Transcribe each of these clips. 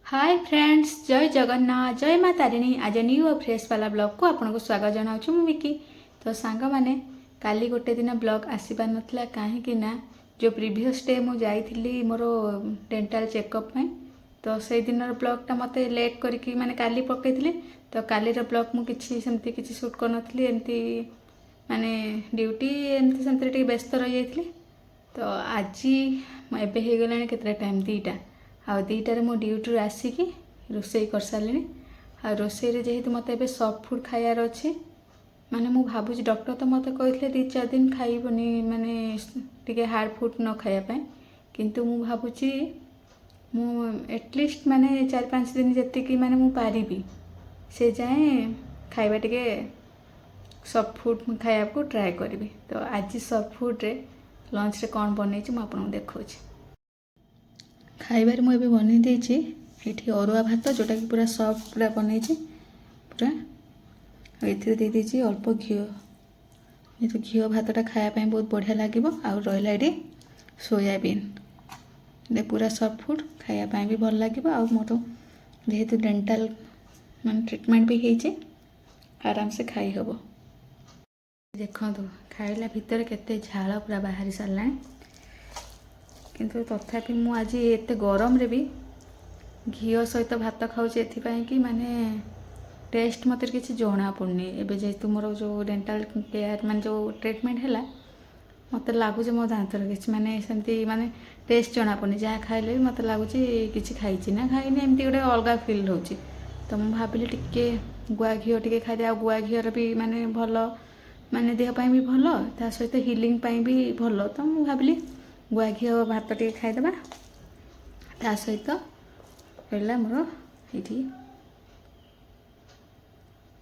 Hi friends, जय जगन्नाथ, जय माँ तारिणी। आज न्यू और फ्रेश वाला ब्लॉग को आपको स्वागत जनाऊँ मु मिकी। तो सांग मैंने काली गोटे दिन ब्लॉग आसपार नाला कहीं जो प्रीवियस डे मु जाइली मोर डेंटाल चेकअप में। तो से दिन ब्लॉगटा मत लेट करके माने काली पकई। तो काली ब्लॉग मुझे सेमती किसी सुट कर नी एमती माने ड्यूटी एमती सेमती व्यस्त रही जाइली। तो आज एबे हो गला केतटा टाइम 2टा आ 2टारे मो ड्यूटी आसिकी रोषे कर सारे। आ रोषे जेहेतु मत ए सॉफ्ट फूड खायार अच्छे माने मु भावुँ डॉक्टर तो मत कहते 2-4 दिन खाइबनी माने टिके हार्ड फूड न खायापी, किंतु मु भावुँ मु एटलिस्ट माने 4-5 दिन जी माने मु पारिबी से जाए खाइबा टिके सॉफ्ट फूड खाया को ट्राए करी। तो आज सॉफ्ट फूड रे लंच रे कौन बन आपको देखा खाइबार मुझे बनई देती ये अरुआ भात जोटा कि पूरा सॉफ्ट पूरा बनई पूरा ये दे दीजिए अल्प घी ये घी भातटा खायापी बहुत बढ़िया लगे। आउ रहा ये सोयाबीन ये पूरा सॉफ्ट फूड खायापी भी भल लगे। आ मोर जेहेतु डेंटाल मान ट्रिटमेंट भी होती आराम से खाई हम। देखो खाइला भितर केते झाल पूरा बाहरी सारा, किंतु तथापि मु आज एत गरम रे भी घी सहित भात खाऊँ कि माने टेस्ट मत किसी जना पड़नी। एवं जेहेतु मोर जो डेंटाल केयर मान जो ट्रिटमेंट है मत लगुच मो दांतर किसी माने सेमती माने टेस्ट जना पड़नी। जहाँ खाइले भी मत लगुच कि खाई ना खाई एमती गोटे अलग फिल हो। तो मुझे भाविली टिके गुआ घी टे खाई आ गुआ घीर भी माने भल माने देहपाई भी भल ता सहित हिलिंग भी भल। तो मुझे भाविली गुआ घी भात टे खाईदे ता सहित रहा मोर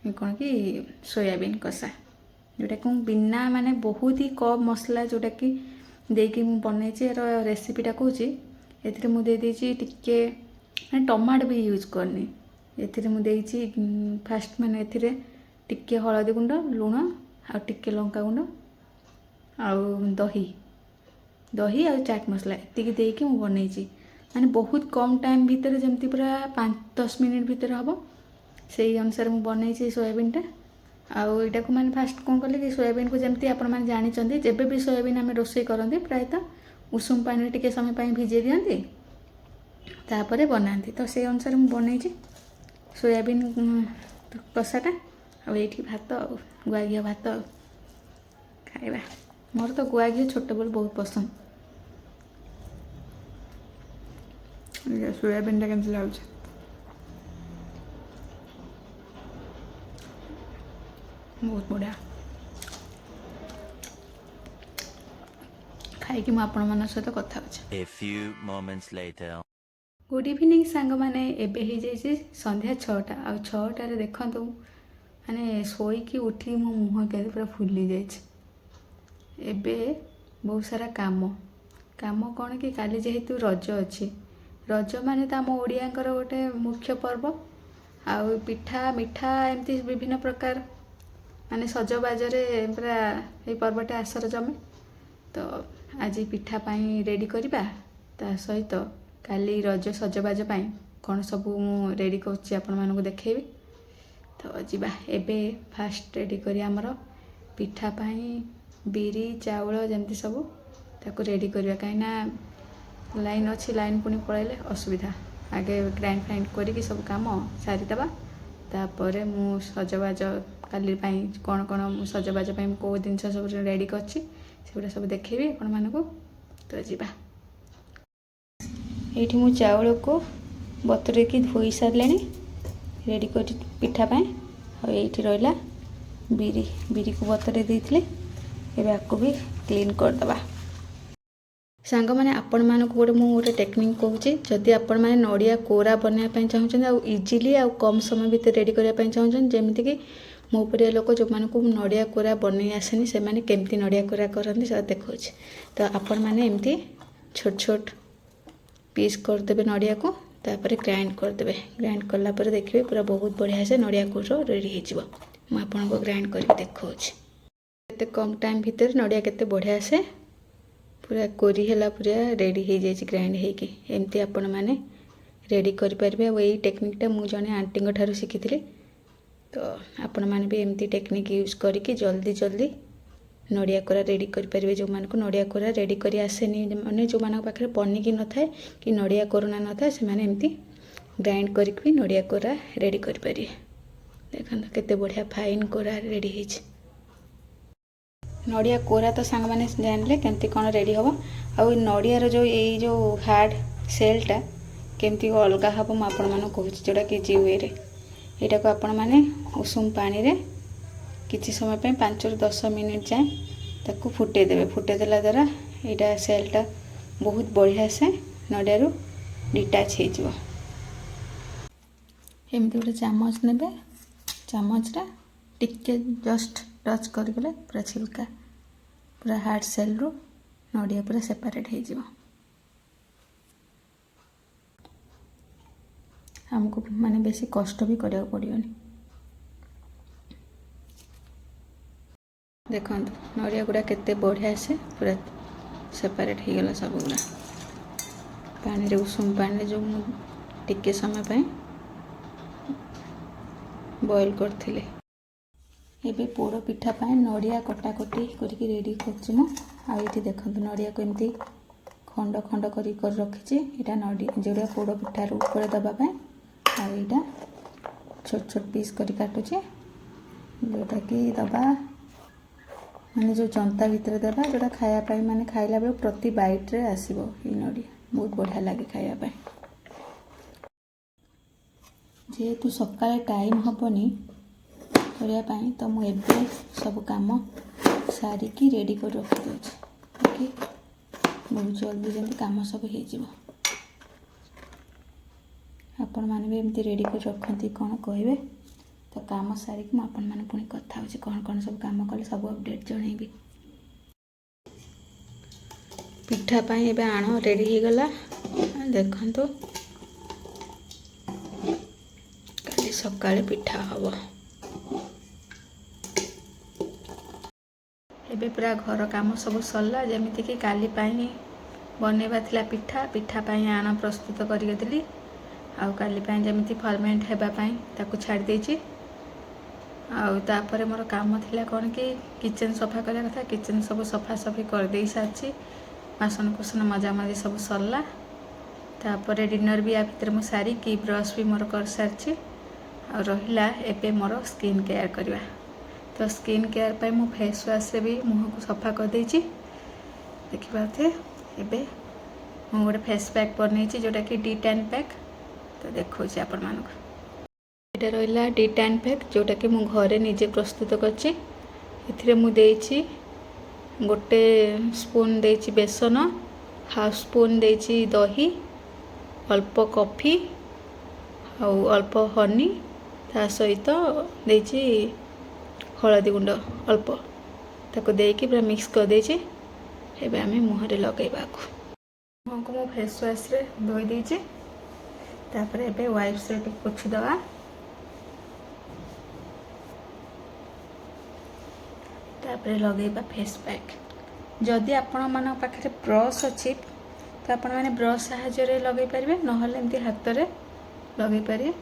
ये कौन कि सोयाबीन कषा जोटा कि बिना माने बहुत ही कम मसला जोटा कि देकी बनई रेसिपीटा कहूँ ए मुझे टिके टमाट भी यूज करनी। ए मुझे फास्ट माने टिके हलदी गुंड लुण आ टिके लंका गुंड आउ दही आ चाट मसला ये देकी बनई माने बहुत कम टाइम भितर जमती पूरा 5-10 मिनिट भितर हम से अनुसार मुझे बनई सोयाबीनटा। आउ यहाँ को मैंने फास्ट कौन कले कि सोयाबीन को जमती आपण मैंने जानते जब भी सोयाबीन आम रोषे करते प्रायतः उषुम पानी टिके समय भिजे दिखती तापर बनाती। तो से अनुसार मुझे बनई सोयाबीन कषाटा आई भात गुआ घी भात खाइबा। मोर तो गुआ घी छोट बेलू बहुत पसंद। सोयाबीन टा केमती लगे बहुत बढ़िया खाई कि आपण सहित कथा अच्छे। गुड इवनिंग सांग मैंने एबे ही जाइए संध्या 6टा आ 6टार देखु माने शोईकी उठी मो मुँह के पूरा फुली जाए। बहुत सारा काम काम कौन कि काली जेहेतु रज अच्छी रज माने तो आम ओडियांकर गोटे मुख्य पर्व आउ पिठा मिठा एमती विभिन्न प्रकार माने सजबाजरे पूरा ये पर्वटा आसर जमे। तो आज पिठा पाई रेडी करवा ता सहित काली रज सजबाज कौन सब मु रेडी कर देखेबी। तो जीवा एबे फास्ट रेडी करी आमर पिठा पाई बिरी चाउल जमती सब ताको रेडी करवा कहीं लाइन अच्छी लाइन पुणी पलैले असुविधा आगे ग्राइंड फ्राइंड करके सब काम सारीदे तापर मु सजबाज काली कौन कौन सजबाज कौ जिन सब रेडी कर सब देखेबी आपण मानक। तो जीवा ये मु चाउल को बतुरे की धोई सारे रेडी कर पिठापी ये रहा बिरी बिरी को बतुरे देते आपको भी क्लीन करदे। सांग मैंने आपण मानक गोटे मुझे टेक्निक कहूँ जदि आपण मैंने नड़िया कोरा बनवाई चाहूँ आउ इजिली आउ कम समय भितर रेडी करने चाहूँ जमीक मो परिया लोक जो मानक नड़िया कोरा बनई आसेनी से मैंने केमती नड़िया कोरा करते से देखा। तो आपण मैंने एमती छोट छोट पीस करदे नड़िया को तापर ग्राइंड करदे। ग्राइंड कलापर देखिए पूरा बहुत बढ़िया से नड़िया कोर रेडी हो आपको ग्राइंड कर देखा। एत कम टाइम भितर नड़िया केते बढ़िया से पूरा कोरी है पूरा रेडी हो जाए ग्राइंड होती एमती आपण मैंने रेडी करें। और यही टेक्निकटा मु जने आंटी ठारू शिखी। तो आपण मैंने भी एमती टेक्निक यूज करके जल्दी जल्दी नड़िया कोरा रेडी करें। जो मान को नड़िया कोरा रेडी कर आसेनी मैंने जो मान पाखे पनिकी न थाए कि नड़िया कोरोना न थाए से एमती ग्राइंड करके नड़िया कोरा रेडी करें। देखो केते बढ़िया फाइन कोरा रेडी होइछ। नड़िया कोरा तो सांग मैंने जानले केमती कौन रेडी हम आउ नड़ियार जो यही जो हार्ड सेलटा केमती अलग हम मुझे कहूँ जोटा कि जी वे यहाँ को आपण मैंने उषुम पानी रे किसी समय पे 5 ରୁ 10 मिनिट जाए ताकू फुटेदेवे। फुटेदेला द्वारा यहाँ सेलटा बहुत बढ़िया से नड़ियारू डिटाच हो। एमती गोटे चामच ने चामच टिके जस्ट टच करगले पूरा छिलका पूरा हार्ड सेल रू नड़िया पूरा सेपरेट हो। हमको माने बेसी कष्ट भी करिया पड़ियोनी। देखो नड़िया गुड़ा केते बढ़िया से पूरा सेपरेट हो गला सब गुड़ा पानी रे उषुम पानी जो टिके समय पे बॉईल करथिले। एबे पोड़ पिठा पाए नड़िया कटाकटी करके रेडी करछि मु। आ इति देखंतु नड़िया को एमती खंड खंड करी कर रखिछि। एटा नड़िया जोड़ा पोड़ पिठार ऊपर दबा पाए आ इटा छोट छोट पीस करी काटुछि जोटा कि दबा माने जो जनता भितर देबा जोटा खाया पाई माने खाइला बेल प्रति बाइट रे आसीबो। ई नड़िया बहुत बढ़िया लागे खाया पाई। जेहेतु सकाळे टाइम हबनी करिया पाई तो मु एबे सब काम सारिकी रेडी कर रखि देछि ताकि बहुत जल्दी जल्दी काम सब हो जिवो। आपण माने भी एमती रेडी कर रखती कौन कहे तो काम सारिकी आपण माने पुणी कथा होछि कौन कौन सब काम कले सब अपडेट जनइबी। पिठा पाई एबे आण रेडी हो गला। देखंतु काली सकाळे पिठा हबो। एबे पूरा घर काम सब सरला जेमिति कि काली पाई बनेबा थिला पिठा पिठा पाई आण प्रस्तुत करिके देली। आउ काली पाई जेमिति फर्मेंट हेबा पाई ताकू छाड़ देछि। आउ तापरे मोर काम थिला कोन कि किचन सफा करया कथा किचन सब सफा सफी कर देई साछि। बासन कुसन मजा मजी सब सरला। तापरे डिनर भी आ भितर मु सारी की ब्रश भी मोर कर सारछि। आ रहिला एबे मोर स्किन केयर करबा। तो स्किन केयर पाई मु फेस वाश रे भी मुह को सफा कर देछि। देखि पाथे एबे मु गोटे फेस पैक बनेछि जोटा कि D10 पैक। तो देखो आपण मानक एटा रहिला D10 पैक जोटा कि मु घरे निजे प्रस्तुत करछि। एथिरे मु देछि गोटे स्पून देछि बेसन, हाफ स्पून देछि दही, अल्प कॉफी आउ अल्प हनी ता सहित देछि हळदी गुंड अल्प ताको देकी पूरा मिक्स कर देछि। एबे आमे मुहरे लगेबा को मु फेस वाश रे धोई देछि। तापर एबे वाइप्स रे पोछि दवा। तापर लगेबा फेस पैक। जदि आपण मन पाखे ब्रश अछि तो आपण माने ब्रश सहायता रे लगे परिबे नहले एमती हाथ रे लगे पारे।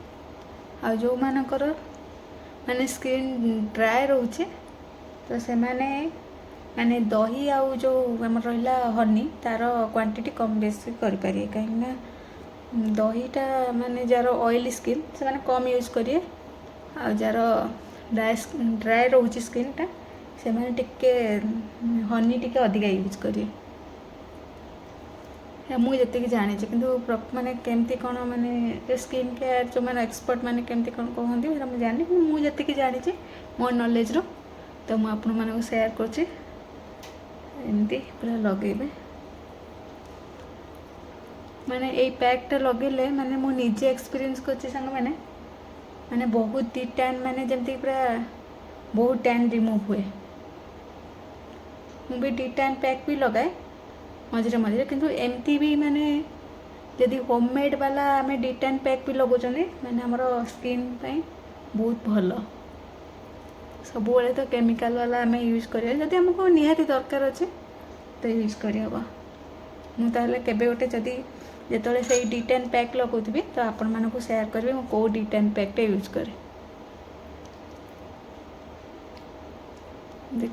आ जो मानकर माने स्किन ड्राई रोचे तो से माने दही आउ जो हमर रहला हनी तार क्वांटिटी कम बेसी करि पारे कहीं दहीटा माने जार ऑयल स्किन से माने कम यूज करिए। आ जार ड्राई रोचे स्किनटा से माने टिके हनी टिके अधिका यूज करिए। मुझे जी जानी कि माने केमती कौन माने स्किन केयर जो मैंने एक्सपर्ट माने केमती कौन कहते हैं मुझे जानी मुझे जी जानी मो नॉलेज रो तो मुझे आपण मानक शेयर करती एमती पूरा लगेबे। माने यही पैकटा लगेले माने मो निजे एक्सपीरियंस करछि संग माने बहुत डी टैन माने जमती पूरा बहुत टैन रिमूव हुए। मु भी डी टैन पैक भी लगाए मझे मझे किंतु एमती भी माने यदि होममेड वाला आम D10 पैक भी लगुच मैंने आमर स्किन पाई बहुत भल। सब तो केमिकल वाला आम यूज करिया जदि हमको निहाती दरकार अच्छे तो यूज करहब। मुझे केबे गोटे जदि ଯେତେବେଳେ ସେଇ D10 ପ୍ୟାକ୍ ଲଗାଉଥିବି ତ ଆପଣମାନଙ୍କୁ ସେୟାର କରିବି ମୁଁ କେଉଁ D10 ପ୍ୟାକ୍ଟା ୟୁଜ୍ କରେ।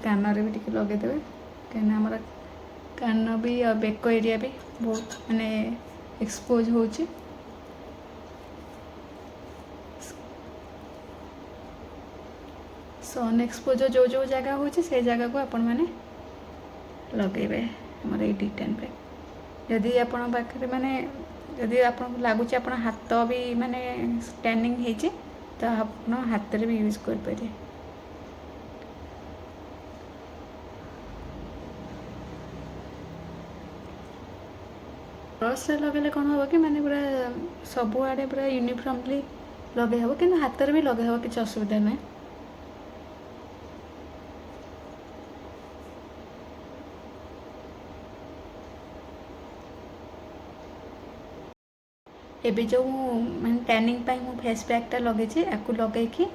କାନରେ ବି ଟିକେ ଲଗେଇଦେବେ, କାହିଁକିନା ଆମର କାନ ବି ଆଉ ବେକ ଏରିଆ ବି ବହୁତ ମାନେ ଏକ୍ସପୋଜ ହେଉଛି। ସନ୍ ଏକ୍ସପୋଜର ଯେଉଁ ଜାଗା ହେଉଛି ସେ ଜାଗାକୁ ଆପଣମାନେ ଲଗେଇବେ ଆମର ଏଇ D10 ପ୍ୟାକ୍। ଯଦି ଆପଣଙ୍କ ପାଖରେ ମାନେ ଯଦି ଆପଣଙ୍କୁ ଲାଗୁଛି ଆପଣ ହାତ ବି ମାନେ ଟ୍ୟାନିଂ ହେଇଛି ତ ଆପଣ ହାତରେ ବି ୟୁଜ୍ କରିପାରିବେ। ବ୍ରସ୍ରେ ଲଗେଇଲେ କ'ଣ ହେବ କି ମାନେ ପୁରା ସବୁଆଡ଼େ ପୁରା ୟୁନିଫର୍ମଲି ଲଗେଇ ହେବ, କିନ୍ତୁ ହାତରେ ବି ଲଗେଇ ହେବ, କିଛି ଅସୁବିଧା ନାହିଁ। ଏବେ ଯେଉଁ ମାନେ ଟ୍ୟାନିଂ ପାଇଁ ମୁଁ ଫେସ୍ ପ୍ୟାକ୍ଟା ଲଗେଇଛି ୟାକୁ ଲଗେଇକି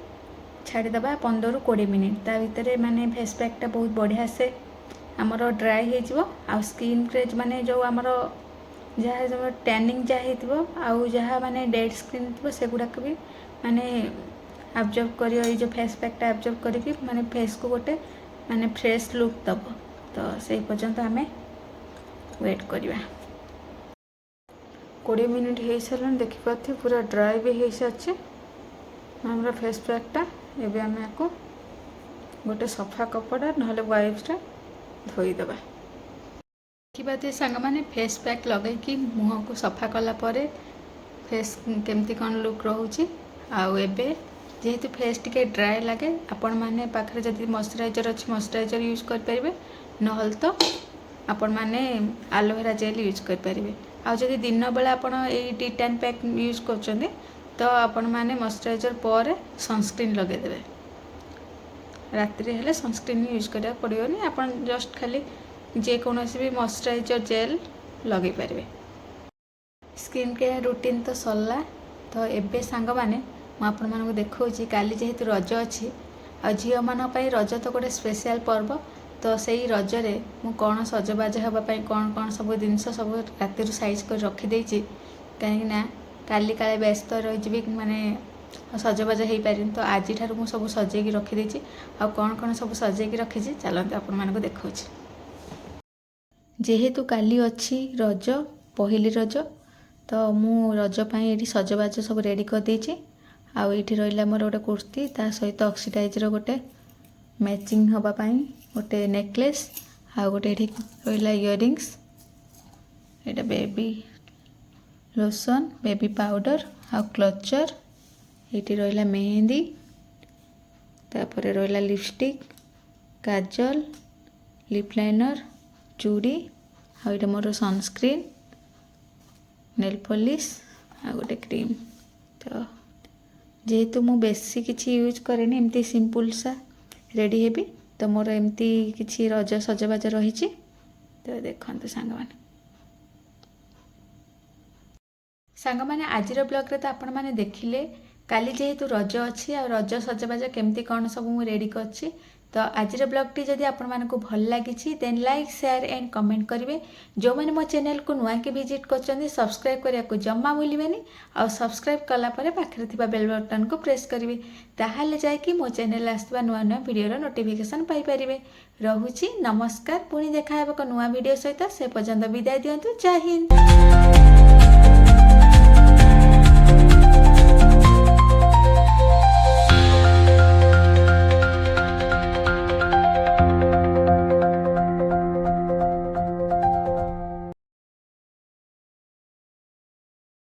ଛାଡ଼ିଦେବା 15ରୁ 20 ମିନିଟ୍। ତା ଭିତରେ ମାନେ ଫେସ୍ ପ୍ୟାକ୍ଟା ବହୁତ ବଢ଼ିଆ ସେ ଆମର ଡ୍ରାଏ ହେଇଯିବ, ଆଉ ସ୍କିନ୍ରେ ମାନେ ଯେଉଁ ଆମର ଯାହା ଟ୍ୟାନିଂ ଯାହା ହେଇଥିବ ଆଉ ଯାହା ମାନେ ଡେଡ୍ ସ୍କିନ୍ ଥିବ ସେଗୁଡ଼ାକ ବି ମାନେ ଆବଜର୍ବ କରିବ, ଏଇ ଯେଉଁ ଫେସ୍ ପ୍ୟାକ୍ଟା ଆବଜର୍ବ କରିକି ମାନେ ଫେସ୍କୁ ଗୋଟେ ମାନେ ଫ୍ରେଶ୍ ଲୁକ୍ ଦେବ। ତ ସେଇ ପର୍ଯ୍ୟନ୍ତ ଆମେ ୱେଟ୍ କରିବା। 20 ମିନିଟ୍ ହେଇସାରିଲାଣି, ଦେଖିପାରୁଥିବେ ପୁରା ଡ୍ରାଏ ବି ହେଇସାରିଛି ଆମର ଫେସ୍ ପ୍ୟାକ୍ଟା। ଏବେ ଆମେ ୟାକୁ ଗୋଟେ ସଫା କପଡ଼ା ନହେଲେ ୱାଇପ୍ସରେ ଧୋଇଦେବା। ଦେଖିପାରୁଥିବେ ସାଙ୍ଗମାନେ ଫେସ୍ ପ୍ୟାକ୍ ଲଗେଇକି ମୁହଁକୁ ସଫା କଲା ପରେ ଫେସ୍ କେମିତି କ'ଣ ଲୁକ୍ ରହୁଛି। ଆଉ ଏବେ ଯେହେତୁ ଫେସ୍ ଟିକେ ଡ୍ରାଏ ଲାଗେ, ଆପଣମାନେ ପାଖରେ ଯଦି ମଶ୍ଚରାଇଜର୍ ଅଛି ମଶ୍ଚରାଇଜର୍ ୟୁଜ୍ କରିପାରିବେ, ନହେଲେ ତ ଆପଣମାନେ ଆଲୋଭେରା ଜେଲ୍ ୟୁଜ୍ କରିପାରିବେ। ଆଉ ଯଦି ଦିନ ବେଳେ ଆପଣ ଏଇ D10 ପ୍ୟାକ୍ ୟୁଜ୍ କରୁଛନ୍ତି ତ ଆପଣମାନେ ମଶ୍ଚରାଇଜର୍ ପରେ ସନସ୍କ୍ରିନ୍ ଲଗାଇଦେବେ। ରାତିରେ ହେଲେ ସନସ୍କ୍ରିନ୍ ୟୁଜ୍ କରିବାକୁ ପଡ଼ିବନି, ଆପଣ ଜଷ୍ଟ ଖାଲି ଯେକୌଣସି ବି ମଶ୍ଚରାଇଜର୍ ଜେଲ୍ ଲଗାଇ ପାରିବେ। ସ୍କିନ୍ କେୟାର ରୁଟିନ୍ ତ ସରିଲା। ତ ଏବେ ସାଙ୍ଗମାନେ ମୁଁ ଆପଣମାନଙ୍କୁ ଦେଖାଉଛି, କାଲି ଯେହେତୁ ରଜ ଅଛି ଆଉ ଝିଅମାନଙ୍କ ପାଇଁ ରଜ ତ ଗୋଟେ ସ୍ପେଶିଆଲ୍ ପର୍ବ, ତ ସେଇ ରଜରେ ମୁଁ କ'ଣ ସଜବାଜ ହେବା ପାଇଁ କ'ଣ ସବୁ ଜିନିଷ ସବୁ ରାତିରୁ ସାଇଜ୍ କରି ରଖିଦେଇଛି, କାହିଁକିନା କାଲି କାଳେ ବ୍ୟସ୍ତ ରହିଯିବି ମାନେ ସଜବାଜ ହେଇପାରିନି। ତ ଆଜିଠାରୁ ମୁଁ ସବୁ ସଜେଇକି ରଖିଦେଇଛି। ଆଉ କ'ଣ ସବୁ ସଜେଇକି ରଖିଛି ଚାଲନ୍ତୁ ଆପଣମାନଙ୍କୁ ଦେଖାଉଛି। ଯେହେତୁ କାଲି ଅଛି ରଜ, ପହିଲି ରଜ, ତ ମୁଁ ରଜ ପାଇଁ ଏଇଠି ସଜବାଜ ସବୁ ରେଡ଼ି କରିଦେଇଛି। ଆଉ ଏଇଠି ରହିଲା ମୋର ଗୋଟେ କୁର୍ତ୍ତୀ, ତା ସହିତ ଅକ୍ସିଡାଇଜ୍ର ଗୋଟେ ମ୍ୟାଚିଂ ହେବା ପାଇଁ ଗୋଟେ ନେକଲେସ୍, ଆଉ ଗୋଟେ ଏଠି ରହିଲା ଇୟରିଙ୍ଗସ୍, ଏଇଟା ବେବି ଲୋସନ୍, ବେବି ପାଉଡ଼ର ଆଉ କ୍ଲଚର୍, ଏଇଠି ରହିଲା ମେହେନ୍ଦି, ତାପରେ ରହିଲା ଲିପଷ୍ଟିକ୍, କାଜଲ, ଲିପ୍ ଲାଇନର୍, ଚୁଡ଼ି, ଆଉ ଏଇଟା ମୋର ସନସ୍କ୍ରିନ୍, ନେଲ୍ ପଲିସ୍ ଆଉ ଗୋଟେ କ୍ରିମ୍। ତ ଯେହେତୁ ମୁଁ ବେଶୀ କିଛି ୟୁଜ୍ କରେନି, ଏମିତି ସିମ୍ପଲ୍ସା ରେଡ଼ି ହେବି, ତ ମୋର ଏମିତି କିଛି ରଜ ସଜବାଜ ରହିଛି। ତ ଦେଖନ୍ତୁ ସାଙ୍ଗମାନେ ଆଜିର ବ୍ଲଗ୍ରେ ତ ଆପଣମାନେ ଦେଖିଲେ କାଲି ଯେହେତୁ ରଜ ଅଛି ଆଉ ରଜ ସଜବାଜ କେମିତି କ'ଣ ସବୁ ମୁଁ ରେଡ଼ି କରିଛି। ତ ଆଜିର ବ୍ଲଗ୍ଟି ଯଦି ଆପଣମାନଙ୍କୁ ଭଲ ଲାଗିଛି ଦେନ୍ ଲାଇକ୍, ସେୟାର ଆଣ୍ଡ କମେଣ୍ଟ କରିବେ। ଯେଉଁମାନେ ମୋ ଚ୍ୟାନେଲକୁ ନୂଆକି ଭିଜିଟ୍ କରୁଛନ୍ତି ସବସ୍କ୍ରାଇବ୍ କରିବାକୁ ଜମା ଭୁଲିବେନି। ଆଉ ସବସ୍କ୍ରାଇବ୍ କଲା ପରେ ପାଖରେ ଥିବା ବେଲ୍ ବଟନ୍କୁ ପ୍ରେସ୍ କରିବେ, ତାହେଲେ ଯାଇକି ମୋ ଚ୍ୟାନେଲରେ ଆସୁଥିବା ନୂଆ ଭିଡ଼ିଓର ନୋଟିଫିକେସନ୍ ପାଇପାରିବେ। ରହୁଛି, ନମସ୍କାର। ପୁଣି ଦେଖା ହେବ ଏକ ନୂଆ ଭିଡ଼ିଓ ସହିତ। ସେ ପର୍ଯ୍ୟନ୍ତ ବିଦାୟ ଦିଅନ୍ତୁ। ଜୟ ହିନ୍ଦ।